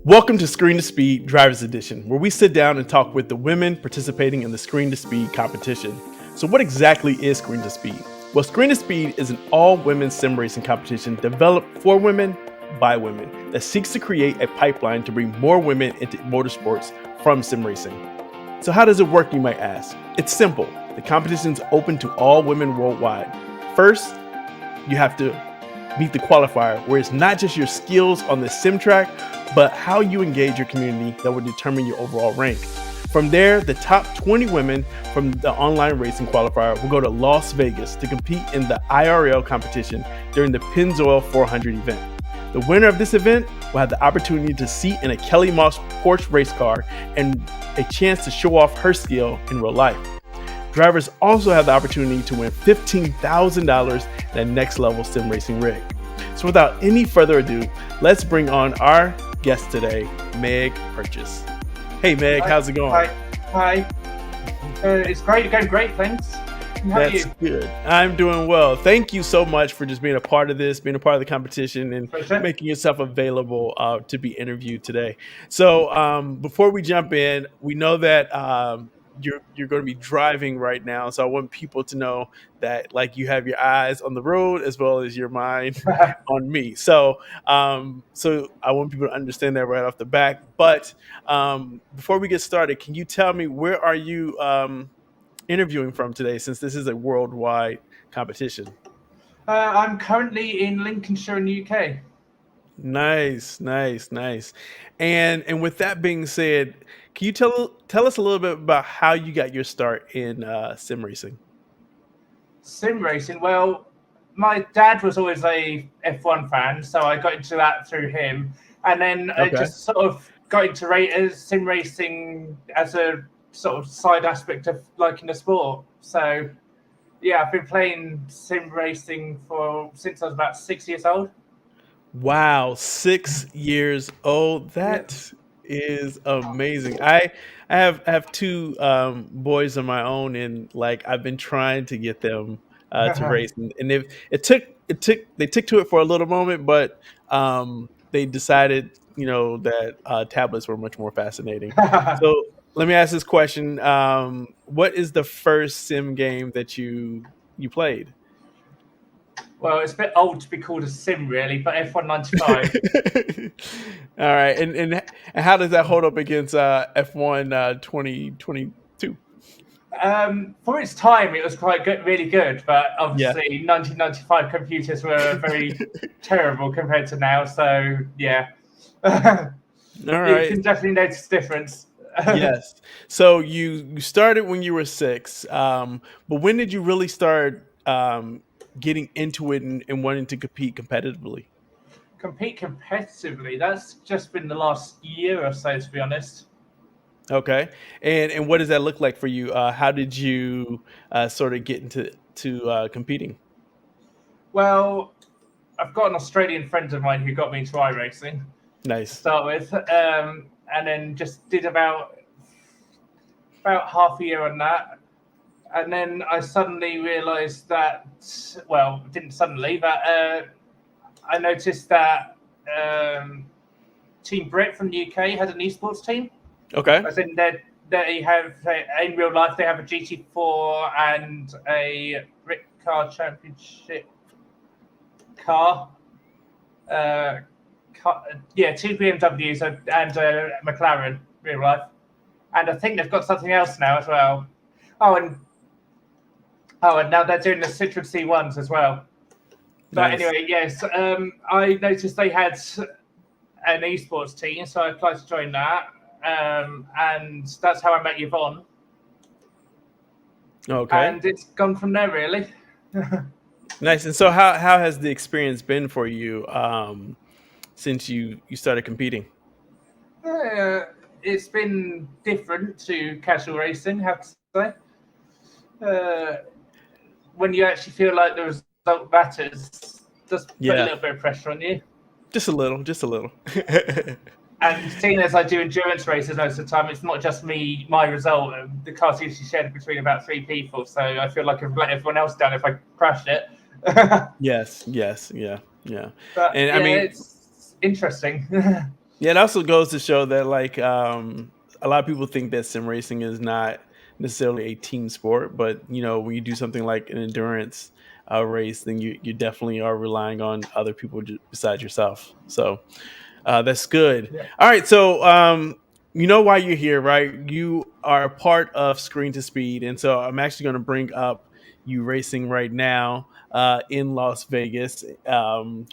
Welcome to Screen to Speed Drivers Edition, where we sit down and talk with the women participating in the Screen to Speed competition. So, what exactly is Screen to Speed? Well, Screen to Speed is an all-women sim racing competition developed for women by women that seeks to create a pipeline to bring more women into motorsports from sim racing. So, how does it work, you might ask? It's simple. The competition is open to all women worldwide. First, you have to meet the qualifier, where it's not just your skills on the sim track, but how you engage your community that will determine your overall rank. From there, the top 20 women from the online racing qualifier will go to Las Vegas to compete in the IRL competition during the Pennzoil 400 event. The winner of this event will have the opportunity to seat in a Kelly Moss Porsche race car and a chance to show off her skill in real life. Drivers also have the opportunity to win $15,000 in a next level sim racing rig. So without any further ado, let's bring on our guest today, Meg Purchase. Hey Meg, how's it going? Hi. It's great. Going great, thanks. How are you? That's good. I'm doing well. Thank you so much for just being a part of this, being a part of the competition, and Pleasure. making yourself available to be interviewed today. So before we jump in, we know that you're going to be driving right now. So I want people to know that like you have your eyes on the road as well as your mind on me. So I want people to understand that right off the back. But before we get started, can you tell me where are you interviewing from today, since this is a worldwide competition? I'm currently in Lincolnshire in the UK. Nice. And with that being said, can you tell us a little bit about how you got your start in sim racing? Sim racing. Well, my dad was always a F1 fan, so I got into that through him, and then I Okay. just sort of got into sim racing as a sort of side aspect of liking the sport. So yeah, I've been playing sim racing since I was about 6 years old. Wow, 6 years old. Yeah. That is amazing. I have two boys of my own, and like I've been trying to get them to race, and they took to it for a little moment, but they decided that tablets were much more fascinating. So let me ask this question: what is the first sim game that you played? Well, it's a bit old to be called a sim, really, but F1 95. All right, and how does that hold up against F1 2022? For its time, it was quite good, really good, but Yeah. obviously 1995 computers were very terrible compared to now. So yeah, All you right. can definitely notice the difference. Yes. So you started when you were six, but when did you really start getting into it and wanting to compete competitively? Compete competitively. That's just been the last year or so, to be honest. Okay. And what does that look like for you? How did you sort of get into competing? Well, I've got an Australian friend of mine who got me into iRacing to Nice. start with, and then just did about half a year on that. And then I suddenly realised that, well, didn't suddenly, but I noticed that Team Brit from the UK had an esports team. Okay. As in they have, in real life, they have a GT4 and a Brit Car Championship car. Uh, yeah, two BMWs and a McLaren, real life. And I think they've got something else now as well. Oh, and now they're doing the Citroen C1s as well. But Nice. anyway, yes, I noticed they had an esports team, so I applied to join that, and that's how I met Yvonne, Okay. and it's gone from there really. Nice. And so how has the experience been for you since you started competing? uh, it's been different to casual racing, I have to say. Uh, when you actually feel like the result matters, just put a Yeah, little bit of pressure on you. just a little, just a little. And seeing as I do endurance races most of the time, it's not just me, my result. The car's usually shared between about three people, so I feel like I've let everyone else down if I crash it. Yes, yeah. But And I yeah, mean, it's interesting. Yeah, it also goes to show that like a lot of people think that sim racing is not necessarily a team sport, but you know when you do something like an endurance race, then you definitely are relying on other people besides yourself. So that's good. Yeah. All right, so you know why you're here, right? You are a part of Screen to Speed, and so I'm actually going to bring up you racing right now in Las Vegas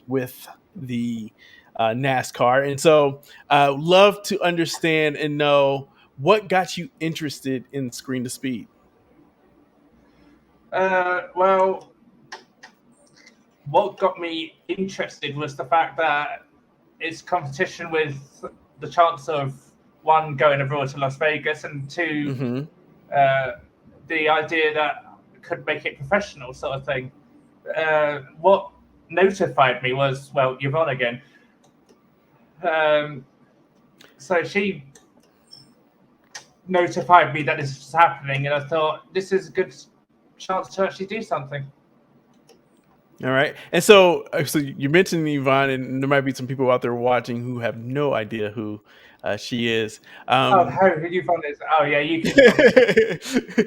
with the NASCAR, and so love to understand and know what got you interested in Screen to Speed. Well, what got me interested was the fact that it's competition with the chance of one going abroad to Las Vegas and two Hmm. uh, the idea that could make it professional sort of thing. What notified me was well Yvonne again. Um, so she notified me that this was happening, and I thought this is a good chance to actually do something. All right. And so, so you mentioned Yvonne, and there might be some people out there watching who have no idea who she is. Oh, Um, how Yvonne is? Oh, yeah, you can.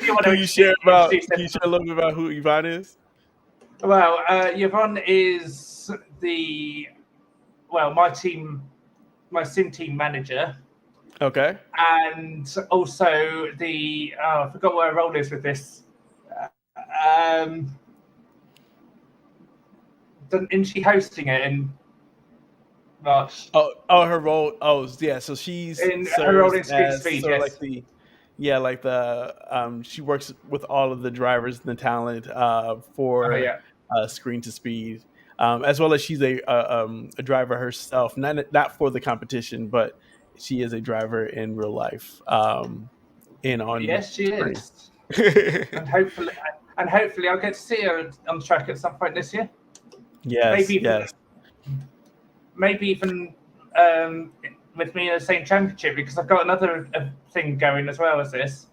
Do you want can to you share introduce can you them? share a little bit about who Yvonne is? Well, Yvonne is the my team, my sim team manager, Okay. and also the I forgot what her role is with this. Um, isn't she hosting it in March? Her role. Oh, yeah. So she In her role serves in Screen as Speed, sort of like yes. the, yeah, like the she works with all of the drivers and the talent Oh for yeah, Screen to Speed, as well as she's a driver herself, not for the competition, but she is a driver in real life and on yes, she screen. is, and hopefully I'll get to see her on track at some point this year. Maybe Yes, even yes. maybe even um, with me in the same championship because I've got another thing going as well as this.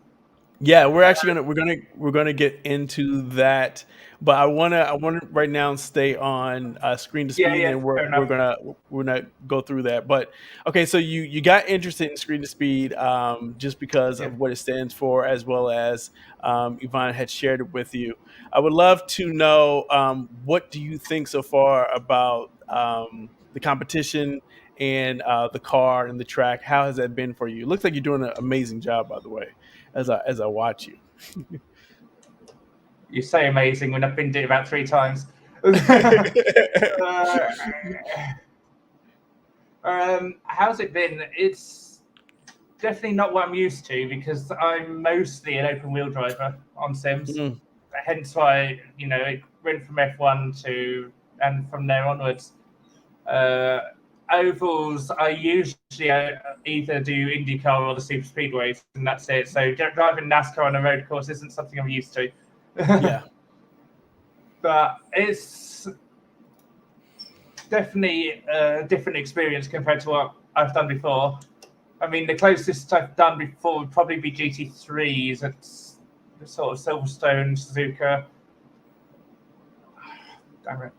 Yeah, we're actually we're gonna get into that, but I wanna right now stay on Screen to Yeah, Speed, and yeah, then we're fair we're enough. gonna we're gonna go through that. But okay, so you got interested in Screen to Speed just because Yeah. of what it stands for, as well as Yvonne had shared it with you. I would love to know what do you think so far about the competition and the car and the track. How has that been for you? It looks like you're doing an amazing job, by the way, as I watch you. You say amazing when I've been doing it about 3 times. uh, how's it been? It's definitely not what I'm used to because I'm mostly an open wheel driver on Sims. Mm, Hence why it went from F1 to and from there onwards. Uh, Ovals, I usually either do IndyCar or the super speedways, and that's it. So driving NASCAR on a road course isn't something I'm used to. yeah, But it's definitely a different experience compared to what I've done before. I mean, the closest I've done before would probably be GT3s. It's the sort of Silverstone, Suzuka. Damn it.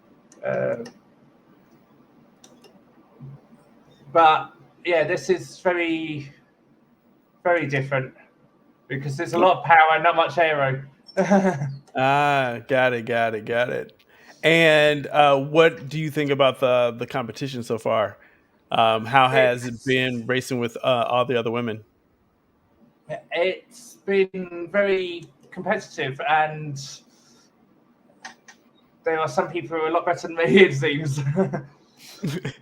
But yeah, this is very, very different because there's a lot of power and not much aero. got it, got it, got it. And what do you think about the competition so far? How has it it's been racing with all the other women? it's been very competitive, and there are some people who are a lot better than me. It seems.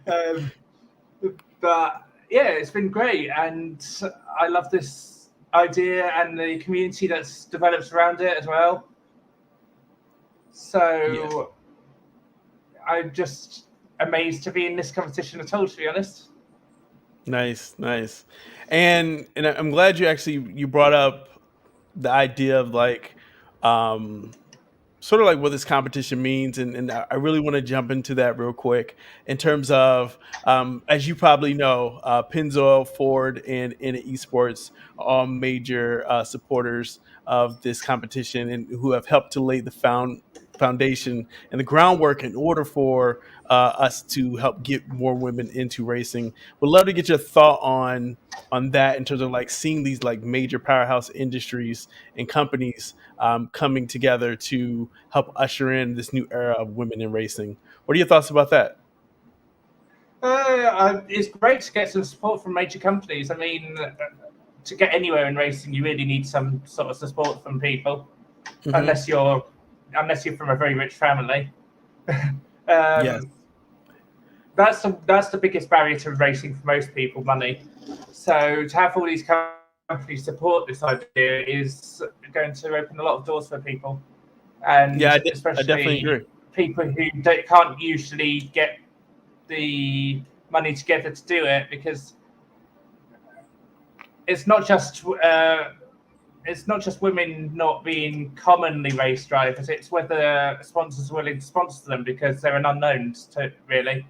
um, but yeah, it's been great, and I love this idea and the community that's developed around it as well. Yeah, So I'm just amazed to be in this competition at all, to be honest. nice, nice. And I'm glad you brought up the idea of like um sort of like what this competition means, and I really want to jump into that real quick in terms of as you probably know, Pennzoil, Ford, and Esports are all major supporters of this competition and who have helped to lay the foundation and the groundwork in order for us to help get more women into racing. Would love to get your thought on that in terms of like seeing these like major powerhouse industries and companies coming together to help usher in this new era of women in racing. What are your thoughts about that? It's great to get some support from major companies. I mean, to get anywhere in racing, you really need some sort of support from people, Hmm. unless you're from a very rich family. Yes. um, that's the biggest barrier to racing for most people, money. So to have all these companies support this idea is going to open a lot of doors for people, Yeah, and I definitely especially agree. people who can't usually get the money together to do it, because it's not just women not being commonly race drivers. It's whether sponsors are willing to sponsor them, because they're an unknown to really.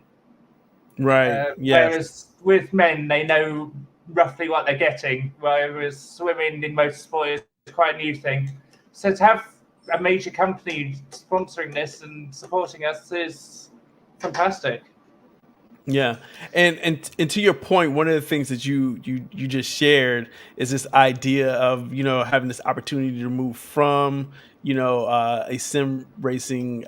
Right. Yes. Whereas with men, they know roughly what they're getting. Whereas swimming in motorsport is quite a new thing. So to have a major company sponsoring this and supporting us is fantastic. Yeah, and to your point, one of the things that you just shared is this idea of having this opportunity to move from a sim racing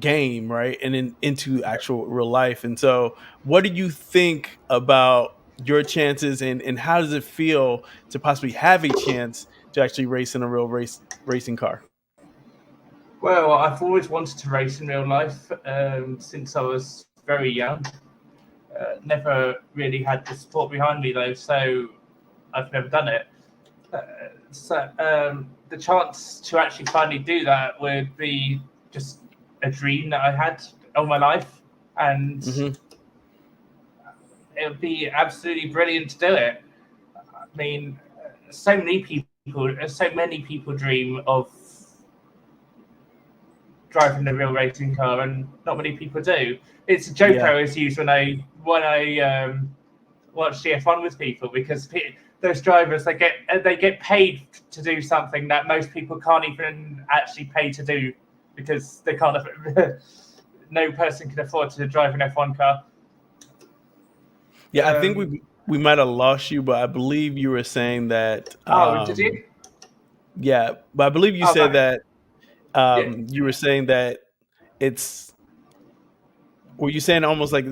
game, right, and then into actual real life. And so, what do you think about your chances, and how does it feel to possibly have a chance to actually race in a real racing car? Well, I've always wanted to race in real life since I was very young. Never really had the support behind me though, so I've never done it. Uh, so the chance to actually finally do that would be just a dream that I had all my life, and Hmm. it would be absolutely brilliant to do it. I mean, so many people dream of driving a real racing car, and not many people do. It's a joke I Yeah. always use when I watch the F1 with people, because those drivers, they get paid to do something that most people can't even actually pay to do, because they can't. No person can afford to drive an F1 car. Yeah, I think Um, we might have lost you, but I believe you were saying that. oh, did you? Yeah, but I believe you Oh, said that that yeah. you were saying that it's were you saying almost like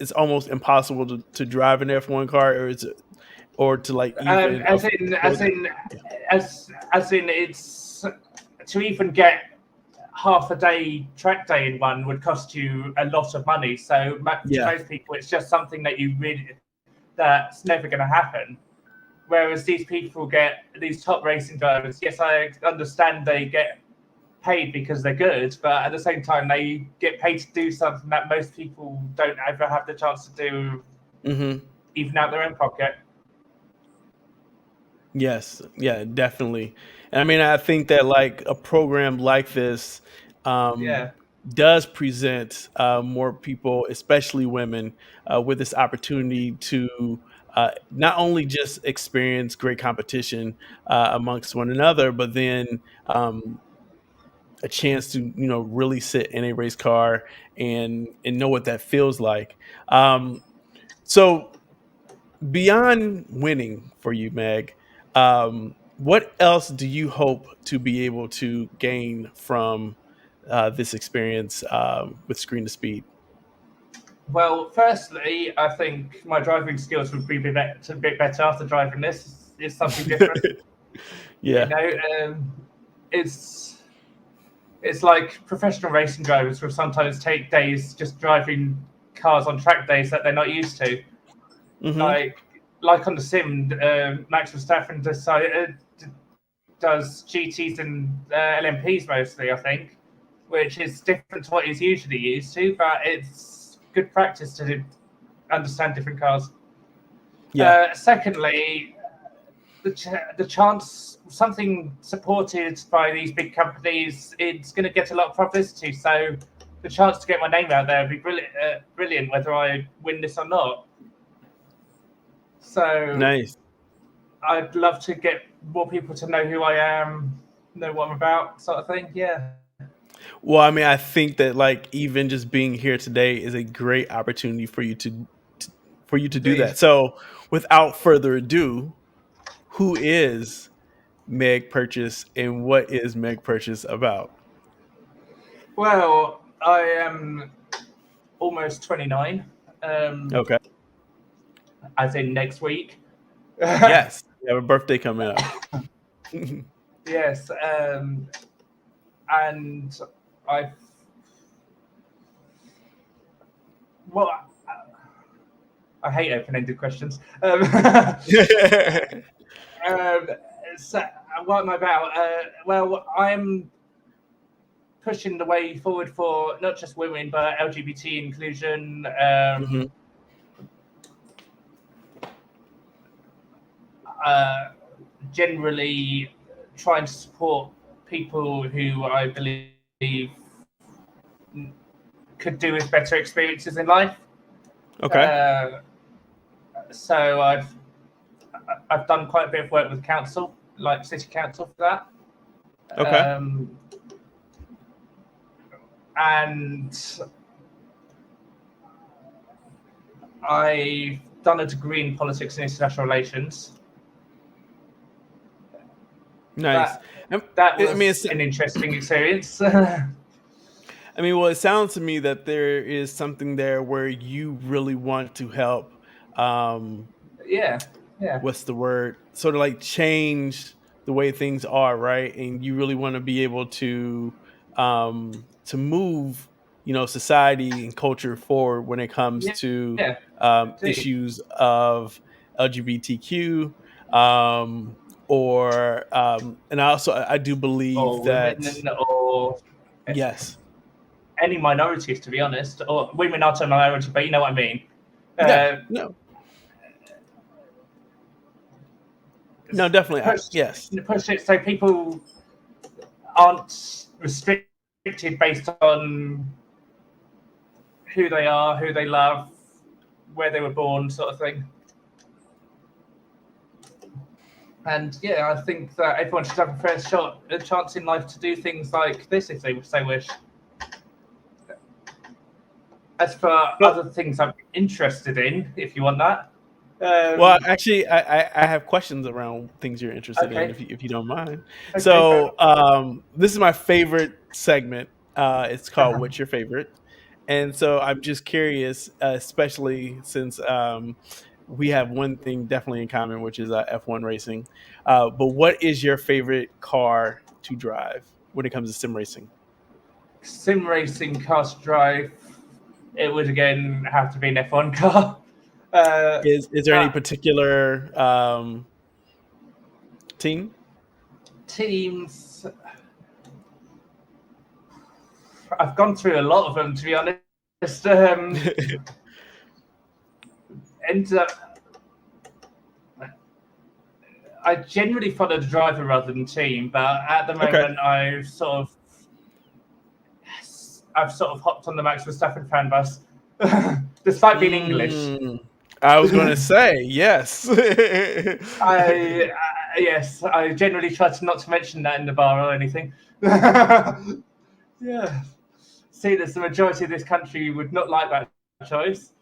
it's almost impossible to drive an F1 car, or or to like even As in, afford it? Yeah. as in, it's to even get half a day track day in one would cost you a lot of money. So to Yeah. most people, it's just something that's never going to happen. Whereas these people get these top racing drivers. Yes, I understand they get paid because they're good, but at the same time, they get paid to do something that most people don't ever have the chance to do, Hmm. even out their own pocket. Yes. Yeah, definitely. And I mean, I think that like a program like this um, Yeah. does present more people, especially women, with this opportunity to not only just experience great competition amongst one another, but then um, a chance to really sit in a race car and know what that feels like. So beyond winning for you, Meg, what else do you hope to be able to gain from this experience with Screen to Speed? Well, firstly, I think my driving skills would be a bit better after driving this. It's something different, you Yeah, know. It's it's like professional racing drivers will sometimes take days just driving cars on track days that they're not used to. hmm, Like on the sim, Max Verstappen does GTs and LMPs mostly, I think, which is different to what he's usually used to, but it's good practice to understand different cars. yeah, Secondly, the chance, something supported by these big companies, it's going to get a lot of publicity. So the chance to get my name out there would be brilliant, whether I win this or not. So nice. I'd love to get more people to know who I am, know what I'm about, sort of thing. Yeah. Well, I mean, I think that like even just being here today is a great opportunity for you to do Indeed. that. So, without further ado, who is Meg Purchase and what is Meg Purchase about? Well, I am almost 29, Okay. as in next week. Yes, you have a birthday coming up. Yes, and I've well, I hate open-ended questions. Um, so, what am I about? Well, I'm pushing the way forward for not just women but LGBT inclusion. Mhm. Uh, Generally, trying to support people who I believe could do with better experiences in life. Okay. Uh, so I've done quite a bit of work with council, like city council, for that. Okay. And I've done a degree in politics and international relations. Nice. That Um, that I mean, was an interesting experience. I mean, well, it sounds to me that there is something there where you really want to help. Um, Yeah, yeah, what's the word? Sort of like change the way things are, right? And you really want to be able to move, society and culture forward when it comes yeah, to yeah, indeed. issues of LGBTQ, or and I do believe Or that women, or yes, any minorities, to be honest. Or women are a minority, but you know what I mean. yeah, Uh, no, no, definitely, push yes, push it so people aren't restricted based on who they are, who they love, where they were born, sort of thing. And yeah, I think that everyone should have a fair shot, a chance in life to do things like this if they so wish. As for but other things I'm interested in, if you want that, well, um, actually, I have questions around things you're interested in, okay, if you don't mind. okay, fair So, enough. this is my favorite segment. It's called Uh-huh. "What's Your Favorite?" And so I'm just curious, especially since we have one thing definitely in common, which is F1 racing. But what is your favorite car to drive when it comes to sim racing? Sim racing cast drive, it would again have to be an F1 car. Uh, Is there any but particular team? teams, I've gone through a lot of them to be honest. And I generally follow the driver rather than team, but at the Okay. moment I've sort of hopped on the Max Verstappen fan bus, despite being English. Mm, I was going to say yes. Yes, I generally try to not to mention that in the bar or anything. Yeah, see, there's the majority of this country would not like that choice.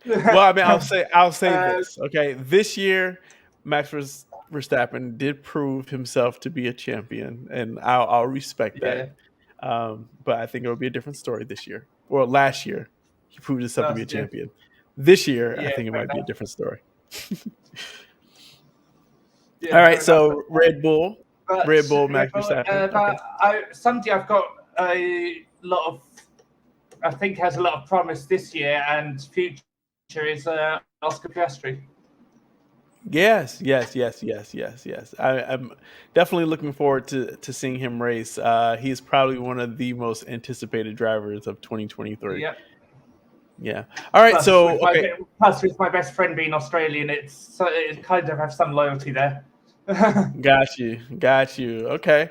Well, I mean, I'll say uh, this. Okay, this year, Verstappen did prove himself to be a champion, and I'll respect that. yeah, But I think it will be a different story this year. Well, last year he proved himself to be a last year. champion. This year, I Yeah, think it fair might be a enough. different story. All Yeah, right, fair enough. so Red Bull, Red Max Bull, Verstappen. Okay. but somebody I've got a lot of, I think has a lot of promise this year and future is Oscar Piastri. Yes, yes, yes, yes, yes, yes. I'm definitely looking forward to seeing him race. He's probably one of the most anticipated drivers of 2023. Yeah. Yeah. All right. So okay, Plus with my best friend being Australian, it's so it kind of have some loyalty there. got you, got you. Okay.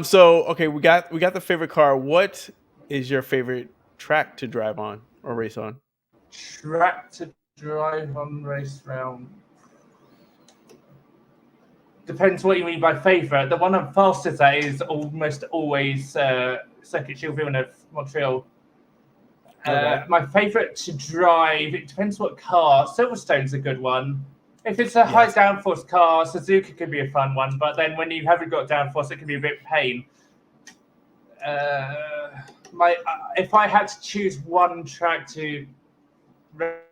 So okay, we got the favorite car. What is your favorite track to drive on or race on? Track to drive on race round. depends what you mean by favourite. The one I'm fastest at is almost always Circuit Gilles Villeneuve, Montreal. Okay. My favourite to drive, it depends what car. Silverstone's a good one. If it's a high Yes. downforce car, Suzuka could be a fun one, but then when you haven't got downforce, it can be a bit pain. If I had to choose one track to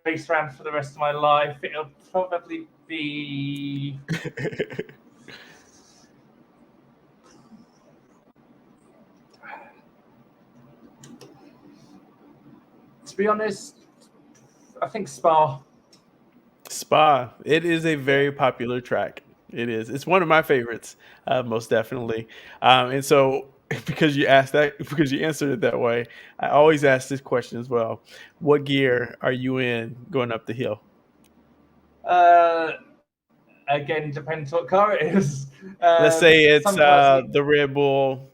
race around for the rest of my life, it'll probably be. To be honest, I think Spa. Spa. It is a very popular track. It is. It's one of my favorites, most definitely. And so, because you asked that, because you answered it that way, I always ask this question as well. What gear are you in going up the hill? Uh, Again, depends what car it is. Let's say it's Some cars, the Red Bull.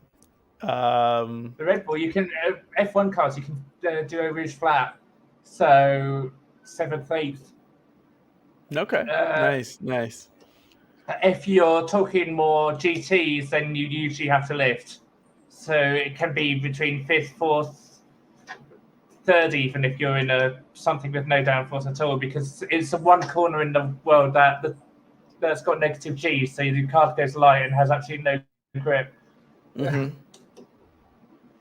Um, the Red Bull, you can F1 cars, you can do a rouge flat, so seventh, eighth. okay. Uh, Nice. Nice. if you're talking more GTS, then you usually have to lift, so it can be between fifth, fourth, third, even if you're in a something with no downforce at all, because it's the one corner in the world that's got negative G, so the car goes light and has absolutely no grip. Hmm.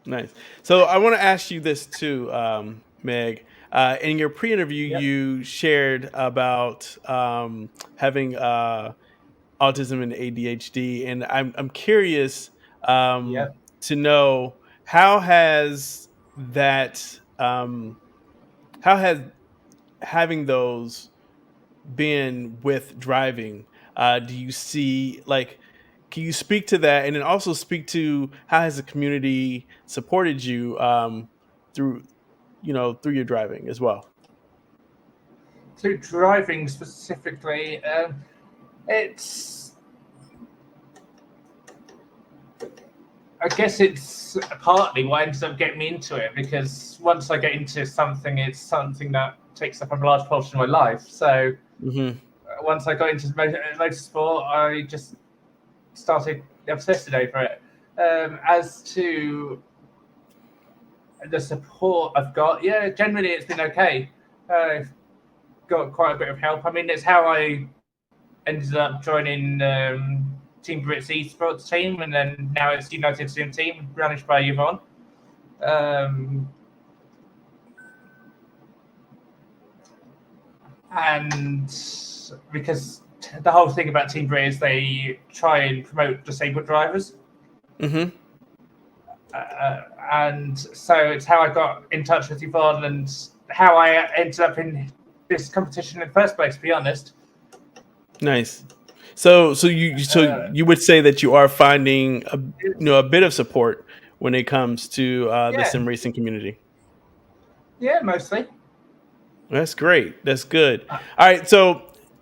Nice. So I want to ask you this too, Meg. In your pre-interview, Yep. you shared about having autism and ADHD, and I'm curious Yep. to know how has that how has having those been with driving? Do you see like can you speak to that, and then also speak to how has the community supported you through through your driving as well? To driving specifically, it's I guess it's partly what ends up getting me into it, because once I get into something, it's something that takes up a large portion of my life. So Hmm. once I got into motorsport, I just started obsessed over it. As to the support I've got, yeah, generally it's been okay. I've got quite a bit of help. I mean, it's how I ended up joining Team Brit's Esports team, and then now it's United Sim team, managed by Yvonne. Um, and because the whole thing about Team Brit is they try and promote disabled drivers. Hmm. And so it's how I got in touch with Yvonne and how I ended up in this competition in the first place, to be honest. Nice. So you would say that you are finding a bit of support when it comes to the Yeah, sim racing community. yeah, mostly. That's great. That's good. All right. So,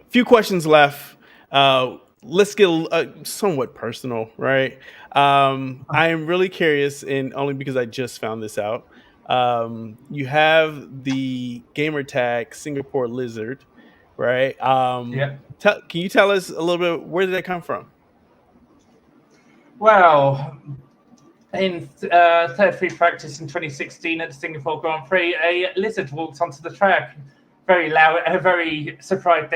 a few questions left. Let's get somewhat personal, right? I am really curious, and only because I just found this out. You have the gamer tag Singapore Lizard, right? Yeah. Can you tell us a little bit, where did that come from? Well, in third free practice in 2016 at the Singapore Grand Prix, a lizard walked onto the track. Very loud, very surprised.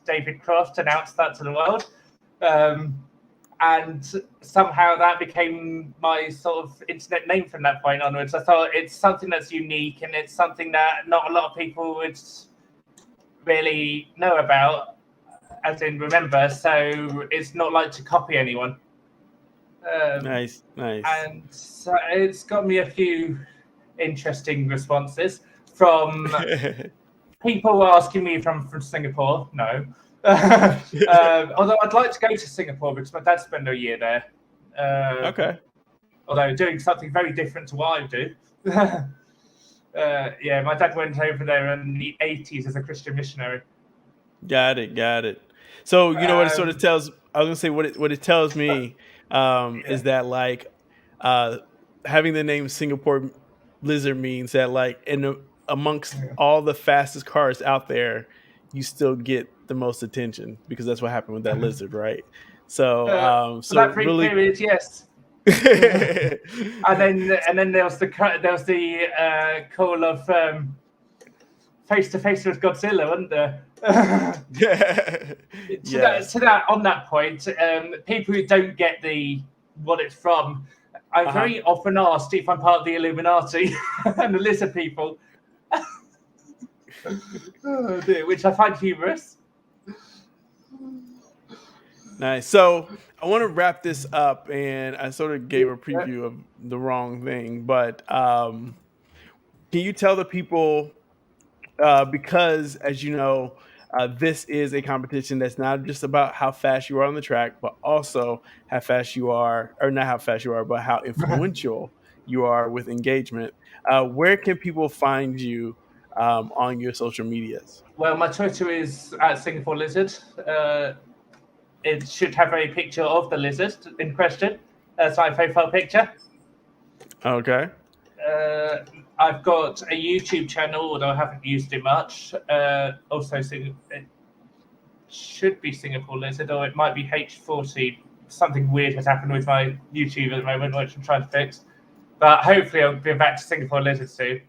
David Croft announced that to the world, um, and somehow that became my sort of internet name from that point onwards. I thought it's something that's unique, and it's something that not a lot of people would really know about, as in remember. So it's not like to copy anyone. Nice, nice. And so it's got me a few interesting responses from people asking me if I'm from Singapore. No. Although I'd like to go to Singapore because my dad spent a year there. Okay. Although doing something very different to what I do. Yeah, my dad went over there in the 80s as a Christian missionary. Got it, got it. So you know what it sort of Um, tells. I was gonna say what it tells me is yeah. that like uh, having the name Singapore Lizard means that like amongst all the fastest cars out there, you still get the most attention because that's what happened with that lizard, right? For So that brief really, period, yes. And then there was the call of face to face with Godzilla, wasn't there? yes. On that point, people who don't get what it's from, I'm very often asked if I'm part of the Illuminati and the lizard people, oh dear, which I find humorous. Nice. So I want to wrap this up, and I sort of gave a preview of the wrong thing, but can you tell the people, because as you know, this is a competition that's not just about how fast you are on the track, but also how fast you are, or not how fast you are, but how influential you are with engagement. Where can people find you on your social medias? Well, my Twitter is at Singapore Lizard. It should have a picture of the lizard in question. That's my profile picture. Okay. I've got a YouTube channel, although I haven't used it much. Also, it should be Singapore Lizard, or it might be H40. Something weird has happened with my YouTube at the moment, which I'm trying to fix. But hopefully, I'll be back to Singapore Lizard soon.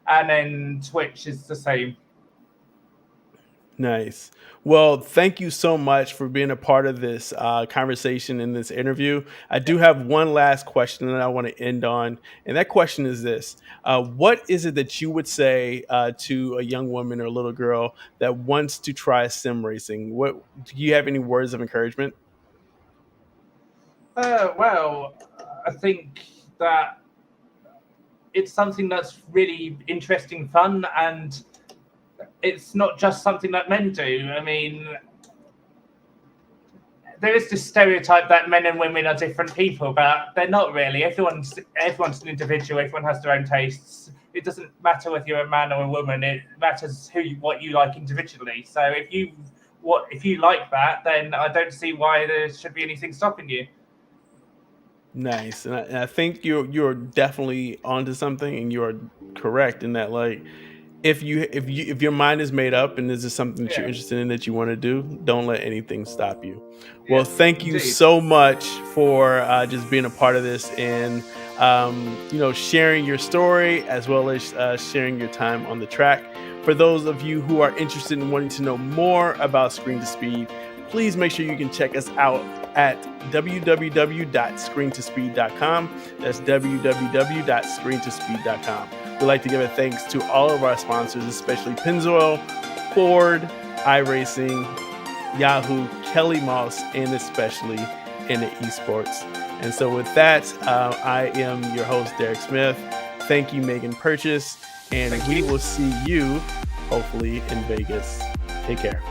And then Twitch is the same. Nice. Well, thank you so much for being a part of this conversation in this interview. I do have one last question that I want to end on, and that question is this: what is it that you would say to a young woman or a little girl that wants to try sim racing? What do you have any words of encouragement? Well, I think that it's something that's really interesting, fun, and it's not just something that men do. I mean, there is this stereotype that men and women are different people, but they're not really. Everyone's an individual. Everyone has their own tastes. It doesn't matter whether you're a man or a woman. It matters what you like individually. So if you like that, then I don't see why there should be anything stopping you. Nice, and I think you're definitely onto something, and you're correct in that. Like, if your mind is made up and this is something that you're Yeah. interested in that you want to do, don't let anything stop you. Well, Yes, thank you indeed. so much for just being a part of this, and sharing your story as well as sharing your time on the track. For those of you who are interested in wanting to know more about Screen to Speed, please make sure you can check us out at www.screentospeed.com. That's www.screentospeed.com. We'd like to give a thanks to all of our sponsors, especially Pennzoil, Ford, iRacing, Yahoo, Kelly Moss, and especially in the Esports. And so with that, I am your host, Derek Smith. Thank you, Megan Purchase, and we will see you hopefully in Vegas. Take care.